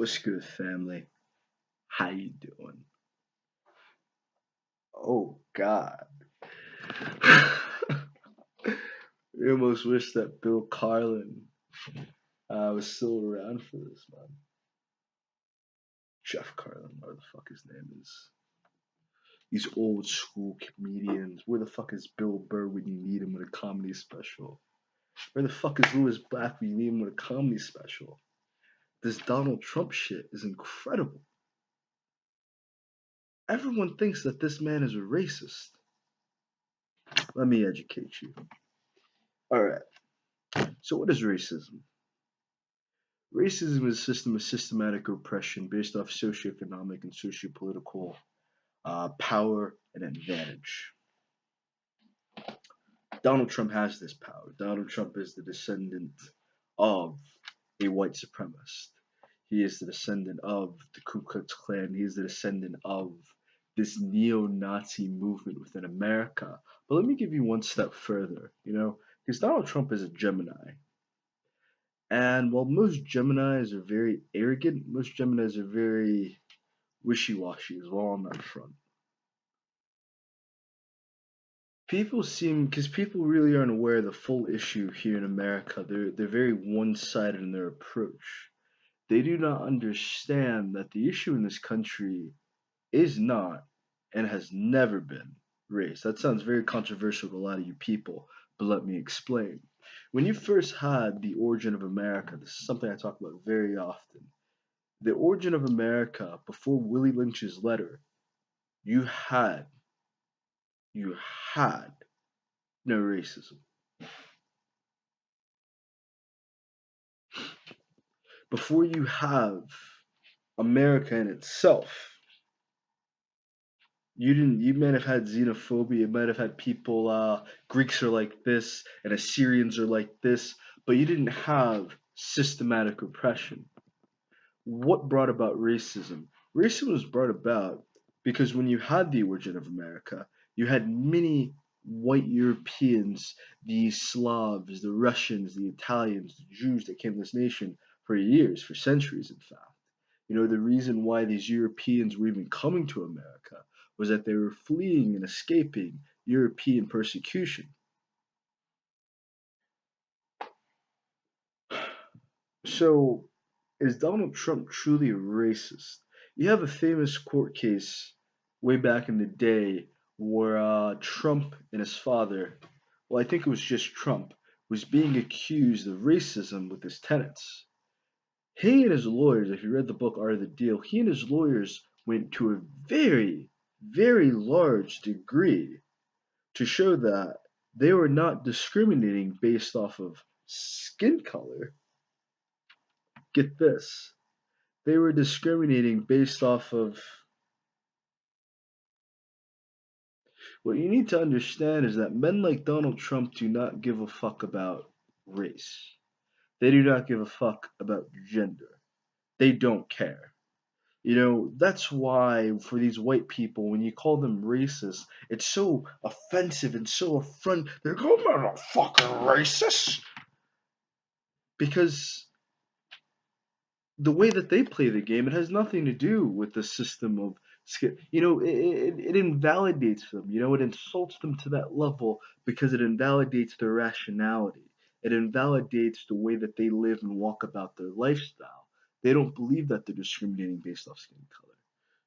What's good, family? How you doing? Oh God. I almost wish that Bill Carlin was still around for this, man. Jeff Carlin, whatever the fuck his name is. These old school comedians. Where the fuck is Bill Burr when you need him with a comedy special? Where the fuck is Louis Black when you need him with a comedy special? This Donald Trump shit is incredible. Everyone thinks that this man is a racist. Let me educate you. Alright, so what is racism? Racism is a system of systematic oppression based off socioeconomic and sociopolitical power and advantage. Donald Trump has this power. Donald Trump is the descendant of a white supremacist. He is the descendant of the Ku Klux Klan. He is the descendant of this neo-Nazi movement within America. But let me give you one step further, because Donald Trump is a Gemini. And while most Geminis are very arrogant, most Geminis are very wishy-washy as well on that front. Because people really aren't aware of the full issue here in America. They're very one-sided in their approach. They do not understand that the issue in this country is not and has never been race. That sounds very controversial to a lot of you people, but let me explain. When you first had the origin of America, this is something I talk about very often. The origin of America, before Willie Lynch's letter, you had you had no racism. Before you have America in itself, you might have had xenophobia, you might have had people Greeks are like this and Assyrians are like this, but you didn't have systematic oppression. What brought about racism? Racism was brought about because when you had the origin of America, you had many white Europeans, the Slavs, the Russians, the Italians, the Jews that came to this nation for years, for centuries, in fact. The reason why these Europeans were even coming to America was that they were fleeing and escaping European persecution. So, is Donald Trump truly a racist? You have a famous court case way back in the day where Trump and his father, well, I think it was just Trump, was being accused of racism with his tenants. He and his lawyers, if you read the book Art of the Deal, he and his lawyers went to a very, very large degree to show that they were not discriminating based off of skin color. Get this. They were discriminating based off of what you need to understand is that men like Donald Trump do not give a fuck about race. They do not give a fuck about gender. They don't care. That's why for these white people, when you call them racist, it's so offensive and so affront. They're going, I'm not a fucking racist. Because the way that they play the game, it has nothing to do with the system of it invalidates them. It insults them to that level because it invalidates their rationality. It invalidates the way that they live and walk about their lifestyle. They don't believe that they're discriminating based off skin color.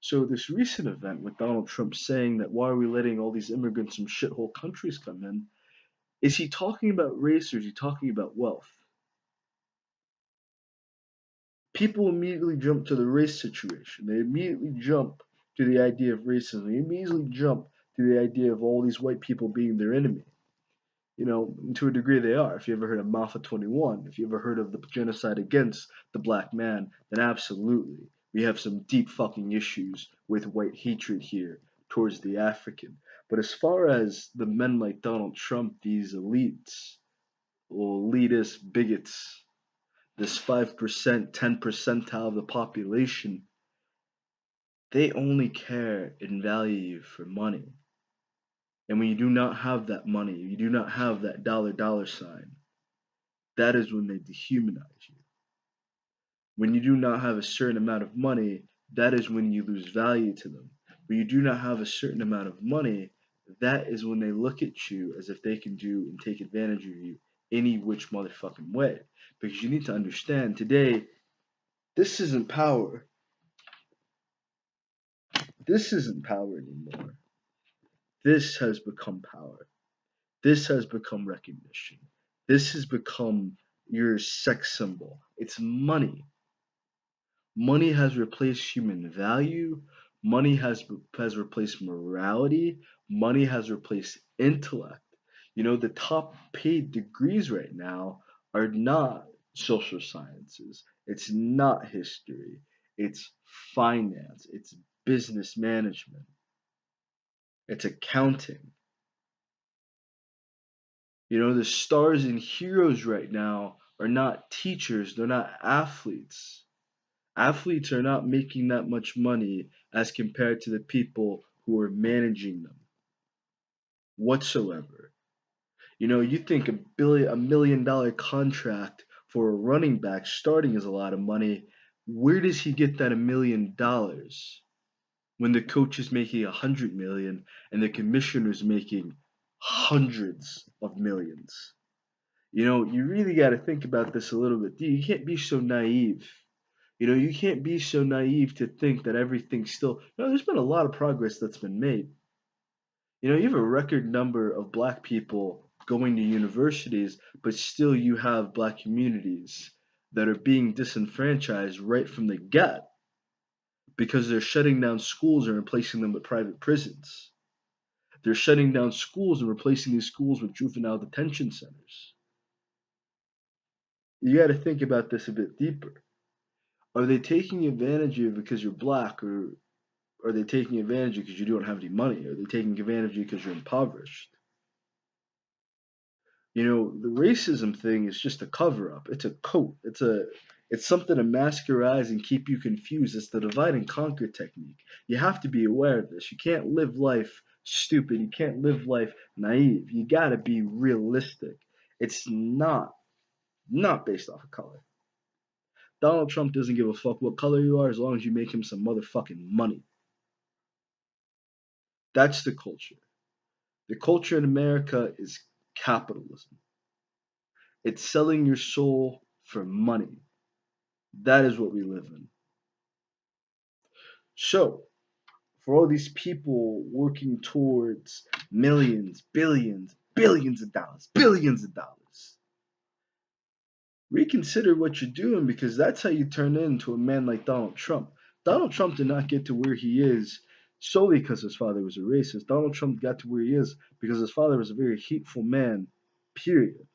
So this recent event with Donald Trump saying that why are we letting all these immigrants from shithole countries come in? Is he talking about race or is he talking about wealth? People immediately jump to the race situation. They immediately jump to the idea of racism. They immediately jump to the idea of all these white people being their enemy. To a degree they are. If you ever heard of Malfa 21, if you ever heard of the genocide against the black man, then absolutely. We have some deep fucking issues with white hatred here towards the African. But as far as the men like Donald Trump, these elites, or elitist bigots, this 5%, 10 percentile of the population, they only care and value you for money. And when you do not have that money, you do not have that dollar sign, that is when they dehumanize you. When you do not have a certain amount of money, that is when you lose value to them. When you do not have a certain amount of money, that is when they look at you as if they can do and take advantage of you any which motherfucking way. Because you need to understand today, this isn't power. This isn't power anymore. This has become power. This has become recognition. This has become your sex symbol. It's money. Money has replaced human value. Money has replaced morality. Money has replaced intellect. You know, the top paid degrees right now are not social sciences. It's not history. It's finance. It's business management. It's accounting. You know, the stars and heroes right now are not teachers, they're not athletes. Athletes are not making that much money as compared to the people who are managing them whatsoever. You know, you think a $1 million contract for a running back starting is a lot of money. Where does he get that $1 million when the coach is making 100 million and the commissioner's making hundreds of millions? You know, you really got to think about this a little bit. You can't be so naive. You know, you can't be so naive to think that everything's still. You know, there's been a lot of progress that's been made. You know, you have a record number of black people going to universities, but still you have black communities that are being disenfranchised right from the get because they're shutting down schools and replacing them with private prisons. They're shutting down schools and replacing these schools with juvenile detention centers. You got to think about this a bit deeper. Are they taking advantage of you because you're black, or are they taking advantage of you because you don't have any money? Are they taking advantage of you because you're impoverished? You know, the racism thing is just a cover up. It's a coat. It's something to masquerade and keep you confused. It's the divide and conquer technique. You have to be aware of this. You can't live life stupid. You can't live life naive. You gotta be realistic. It's not based off of color. Donald Trump doesn't give a fuck what color you are as long as you make him some motherfucking money. That's the culture. The culture in America is capitalism. It's selling your soul for money. That is what we live in. So, for all these people working towards millions, billions, billions of dollars, reconsider what you're doing because that's how you turn into a man like Donald Trump. Donald Trump did not get to where he is solely because his father was a racist. Donald Trump got to where he is because his father was a very hateful man, period.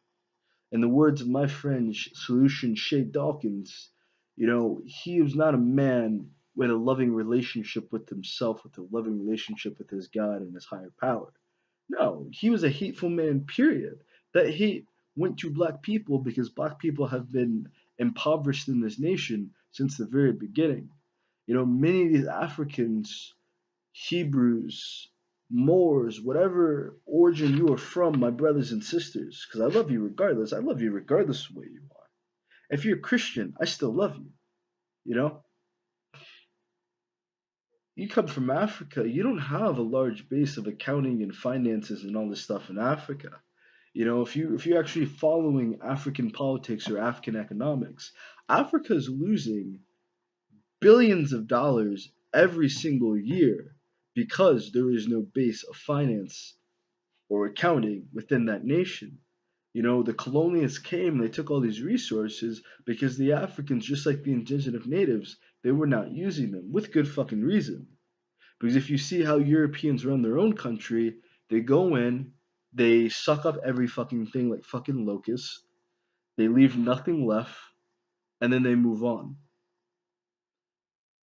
In the words of my friend Solution Shay Dawkins, you know, he was not a man with a loving relationship with himself, with a loving relationship with his God and his higher power. No, he was a hateful man, period. That hate went to black people because black people have been impoverished in this nation since the very beginning. You know, many of these Africans, Hebrews, Moors, whatever origin you are from, my brothers and sisters, because I love you regardless. I love you regardless of what you are. If you're a Christian, I still love you. You know, you come from Africa, you don't have a large base of accounting and finances and all this stuff in Africa. You know, if you're actually following African politics or African economics, Africa is losing billions of dollars every single year because there is no base of finance or accounting within that nation. You know, the colonialists came and they took all these resources because the Africans, just like the indigenous natives, they were not using them with good fucking reason. Because if you see how Europeans run their own country, they go in, they suck up every fucking thing like fucking locusts, they leave nothing left, and then they move on.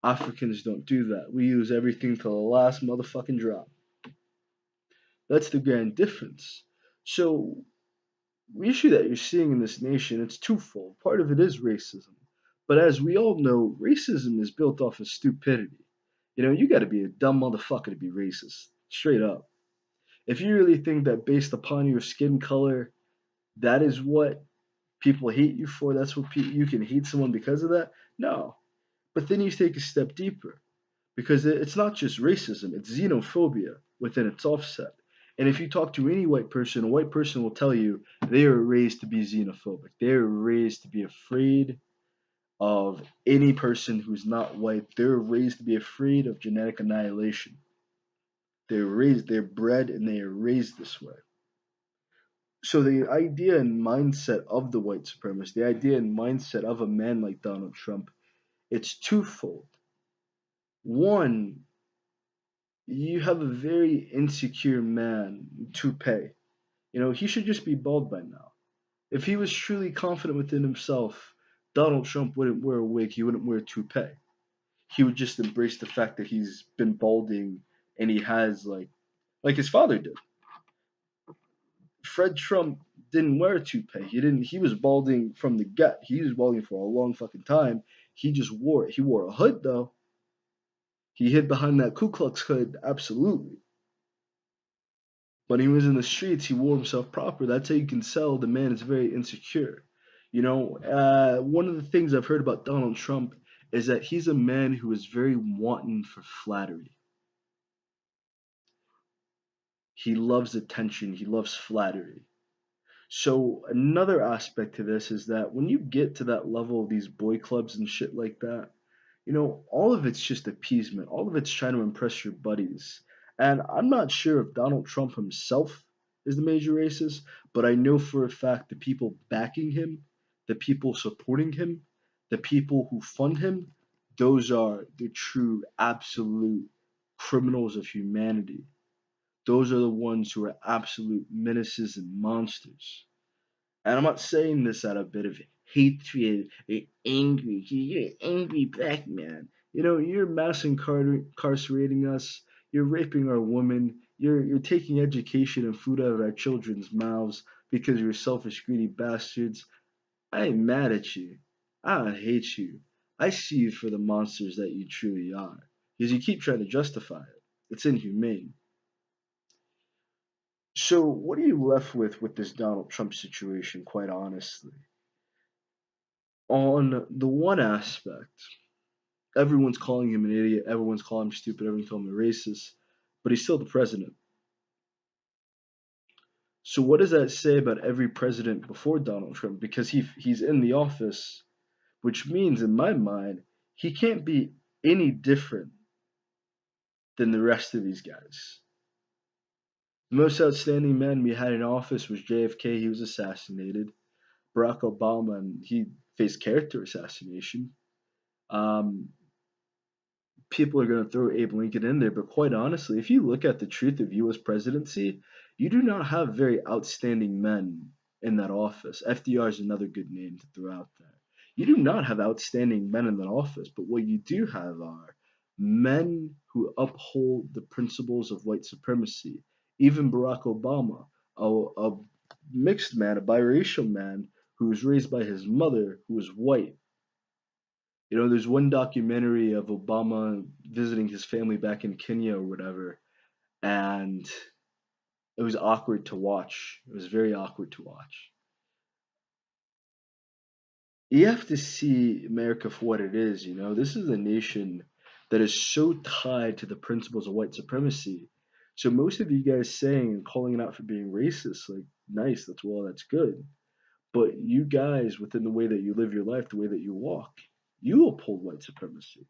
Africans don't do that. We use everything to the last motherfucking drop. That's the grand difference. So the issue that you're seeing in this nation, it's twofold. Part of it is racism. But as we all know, racism is built off of stupidity. You know, you gotta be a dumb motherfucker to be racist. Straight up. If you really think that based upon your skin color, that is what people hate you for, that's what you can hate someone because of that, No. But then you take a step deeper because it's not just racism, it's xenophobia within its offset. And if you talk to any white person, a white person will tell you they are raised to be xenophobic. They are raised to be afraid of any person who's not white. They're raised to be afraid of genetic annihilation. They're bred and they are raised this way. So the idea and mindset of the white supremacist, the idea and mindset of a man like Donald Trump, it's twofold. One, you have a very insecure man, toupee. He should just be bald by now. If he was truly confident within himself, Donald Trump wouldn't wear a wig, he wouldn't wear a toupee. He would just embrace the fact that he's been balding and he has like his father did. Fred Trump didn't wear a toupee. He was balding from the gut. He was balding for a long fucking time. He just wore it. He wore a hood though. He hid behind that Ku Klux hood, absolutely. When he was in the streets, he wore himself proper. That's how you can tell the man is very insecure. One of the things I've heard about Donald Trump is that he's a man who is very wanton for flattery. He loves attention, he loves flattery. So another aspect to this is that when you get to that level of these boy clubs and shit like that, all of it's just appeasement. All of it's trying to impress your buddies. And I'm not sure if Donald Trump himself is the major racist, but I know for a fact the people backing him, the people supporting him, the people who fund him, those are the true absolute criminals of humanity. Those are the ones who are absolute menaces and monsters. And I'm not saying this out of a bit of hatred or angry. You're an angry black man. You're mass incarcerating us. You're raping our women. You're taking education and food out of our children's mouths because you're selfish, greedy bastards. I ain't mad at you. I don't hate you. I see you for the monsters that you truly are. Because you keep trying to justify it. It's inhumane. So, what are you left with this Donald Trump situation, quite honestly? On the one aspect, everyone's calling him an idiot, everyone's calling him stupid, everyone's calling him a racist, but he's still the president. So, what does that say about every president before Donald Trump? Because he's in the office, which means, in my mind, he can't be any different than the rest of these guys. The most outstanding man we had in office was JFK, he was assassinated. Barack Obama, and he faced character assassination. Um, People are going to throw Abe Lincoln in there, but quite honestly, if you look at the truth of U.S. presidency, you do not have very outstanding men in that office. FDR is another good name to throw out there. You do not have outstanding men in that office, but what you do have are men who uphold the principles of white supremacy. Even Barack Obama, a mixed man, a biracial man who was raised by his mother who was white. There's one documentary of Obama visiting his family back in Kenya or whatever, and it was awkward to watch. It was very awkward to watch. You have to see America for what it is. This is a nation that is so tied to the principles of white supremacy. So most of you guys saying and calling it out for being racist, like, nice, that's good. But you guys, within the way that you live your life, the way that you walk, you uphold white supremacy.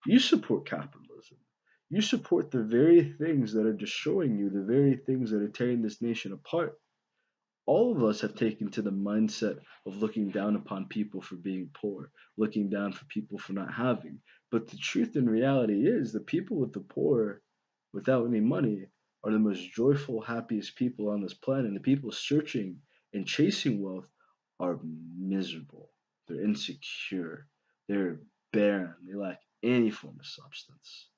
You support capitalism. You support the very things that are destroying you, the very things that are tearing this nation apart. All of us have taken to the mindset of looking down upon people for being poor, looking down for people for not having. But the truth and reality is the people with the poor without any money are the most joyful, happiest people on this planet. And the people searching and chasing wealth are miserable. They're insecure. They're barren. They lack any form of substance.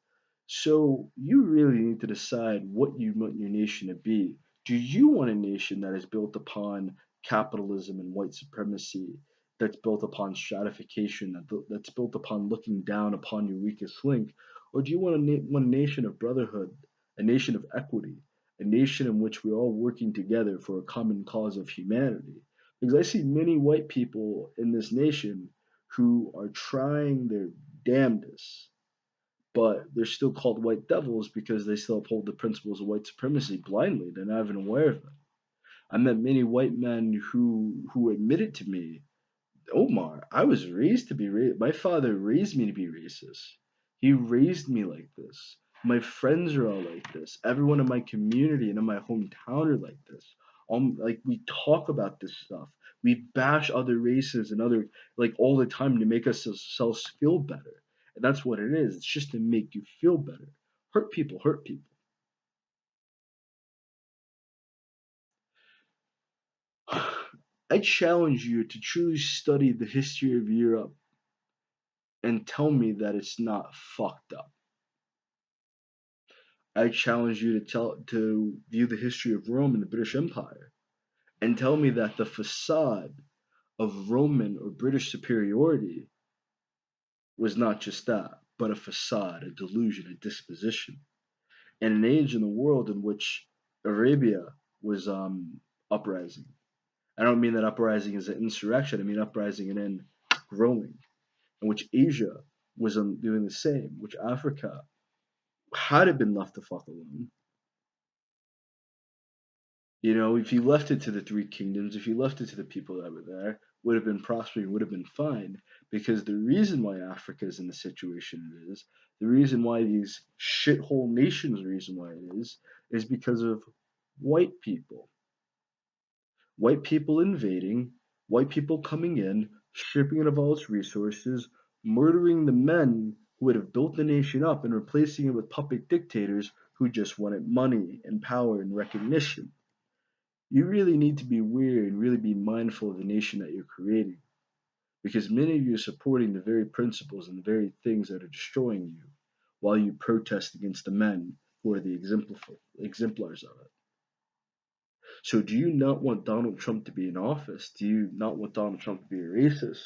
So you really need to decide what you want your nation to be. Do you want a nation that is built upon capitalism and white supremacy, that's built upon stratification, that's built upon looking down upon your weakest link? Or do you want a nation of brotherhood, a nation of equity, a nation in which we're all working together for a common cause of humanity? Because I see many white people in this nation who are trying their damnedest, but they're still called white devils because they still uphold the principles of white supremacy blindly. They're not even aware of it. I met many white men who admitted to me, Omar, I was raised to be my father raised me to be racist. He raised me like this. My friends are all like this. Everyone in my community and in my hometown are like this. Like we talk about this stuff. We bash other races and other like all the time to make us ourselves feel better. And that's what it is. It's just to make you feel better. Hurt people, hurt people. I challenge you to truly study the history of Europe and tell me that it's not fucked up. I challenge you to view the history of Rome and the British Empire and tell me that the facade of Roman or British superiority was not just that, but a facade, a delusion, a disposition. In an age in the world in which Arabia was uprising. I don't mean that uprising is an insurrection. I mean uprising and then growing. In which Asia was doing the same. Which Africa, had it been left the fuck alone, you know, if you left it to the three kingdoms, if you left it to the people that were there, would have been prospering, would have been fine. Because the reason why Africa is in the situation it is, the reason why these shithole nations, the reason why it is because of white people. White people invading, white people coming in, stripping it of all its resources, murdering the men who would have built the nation up and replacing it with puppet dictators who just wanted money and power and recognition. You really need to be aware and really be mindful of the nation that you're creating. Because many of you are supporting the very principles and the very things that are destroying you while you protest against the men who are the exemplars of it. So, do you not want Donald Trump to be in office? Do you not want Donald Trump to be a racist?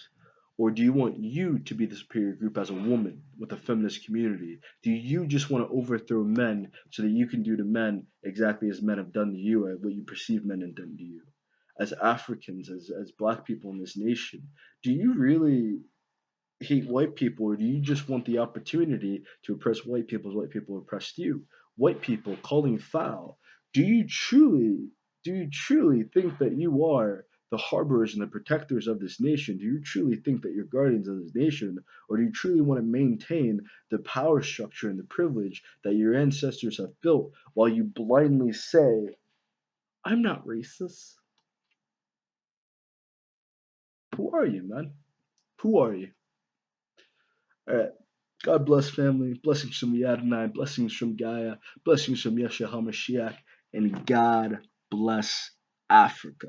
Or do you want you to be the superior group as a woman with a feminist community? Do you just want to overthrow men so that you can do to men exactly as men have done to you or what you perceive men have done to you? As Africans, as black people in this nation, do you really hate white people, or do you just want the opportunity to oppress white people as white people oppressed you? White people calling foul. Do you truly, do you truly think that you are the harborers and the protectors of this nation? Do you truly think that you're guardians of this nation, or do you truly want to maintain the power structure and the privilege that your ancestors have built while you blindly say, "I'm not racist"? Who are you, man? Who are you? All right. God bless family. Blessings from the Adonai. Blessings from Gaia. Blessings from Yeshua HaMashiach. And God bless Africa.